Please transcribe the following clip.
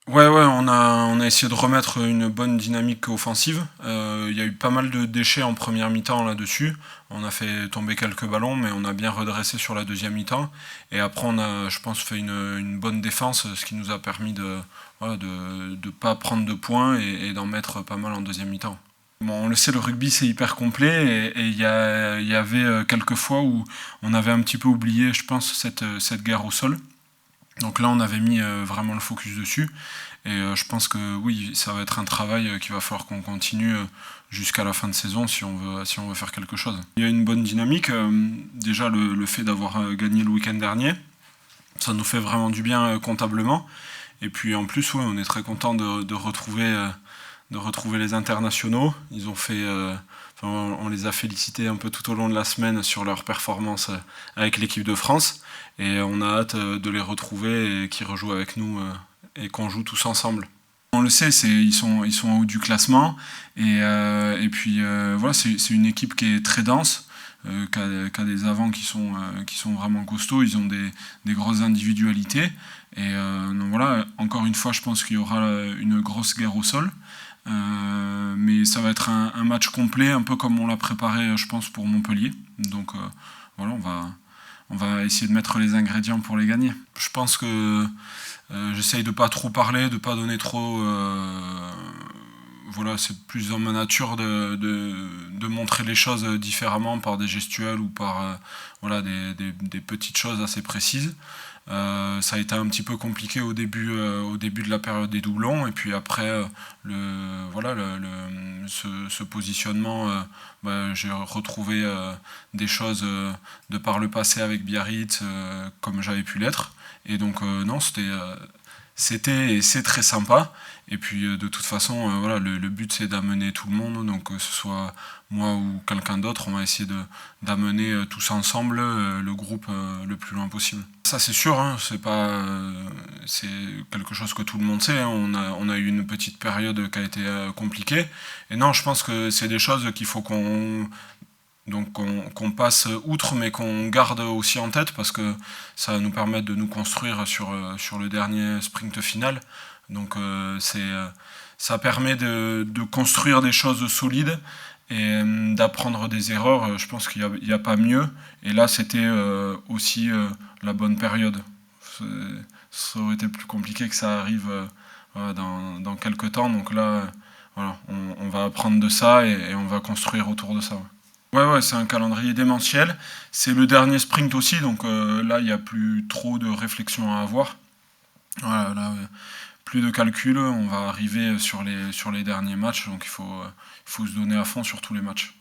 Ouais, on a essayé de remettre une bonne dynamique offensive. Il y a eu pas mal de déchets en première mi-temps là-dessus. On a fait tomber quelques ballons, mais on a bien redressé sur la deuxième mi-temps. Et après, on a, je pense, fait une bonne défense, ce qui nous a permis de pas prendre de points et d'en mettre pas mal en deuxième mi-temps. Bon, on le sait, le rugby c'est hyper complet et il y avait quelques fois où on avait un petit peu oublié, je pense, cette guerre au sol. Donc là, on avait mis vraiment le focus dessus. Et je pense que oui, ça va être un travail qu'il va falloir qu'on continue jusqu'à la fin de saison si on veut faire quelque chose. Il y a une bonne dynamique. Déjà, le fait d'avoir gagné le week-end dernier, ça nous fait vraiment du bien comptablement. Et puis en plus, ouais, on est très content de retrouver les internationaux. Ils ont fait, on les a félicités un peu tout au long de la semaine sur leur performance avec l'équipe de France. Et on a hâte de les retrouver et qu'ils rejouent avec nous et qu'on joue tous ensemble. On le sait, ils sont en haut du classement et puis voilà, c'est une équipe qui est très dense, qui a des avants qui sont vraiment costauds, ils ont des grosses individualités et donc voilà, encore une fois, je pense qu'il y aura une grosse guerre au sol. Mais ça va être un match complet, un peu comme on l'a préparé, je pense, pour Montpellier. Donc voilà, on va essayer de mettre les ingrédients pour les gagner. Je pense que j'essaye de pas trop parler, de pas donner trop. Voilà, c'est plus dans ma nature de montrer les choses différemment par des gestuels ou par voilà, des petites choses assez précises. Ça a été un petit peu compliqué au début de la période des doublons et puis après ce positionnement, j'ai retrouvé des choses de par le passé avec Biarritz comme j'avais pu l'être et donc non c'était et c'est très sympa et puis de toute façon voilà le but c'est d'amener tout le monde donc que ce soit moi ou quelqu'un d'autre on va essayer d'amener tous ensemble le groupe le plus loin possible. Ça c'est sûr, hein, c'est pas, c'est quelque chose que tout le monde sait. Hein. On a eu une petite période qui a été compliquée. Et non, je pense que c'est des choses qu'il faut qu'on passe outre, mais qu'on garde aussi en tête parce que ça va nous permettre de nous construire sur le dernier sprint final. Donc ça permet de construire des choses solides et d'apprendre des erreurs. Je pense qu'il n'y a pas mieux. Et là, c'était aussi la bonne période. Ça aurait été plus compliqué que ça arrive voilà, dans quelques temps. Donc là, voilà, on va apprendre de ça et on va construire autour de ça. Ouais, c'est un calendrier démentiel. C'est le dernier sprint aussi, donc là, il n'y a plus trop de réflexion à avoir. Voilà, là, plus de calcul, on va arriver sur les derniers matchs, donc il faut se donner à fond sur tous les matchs.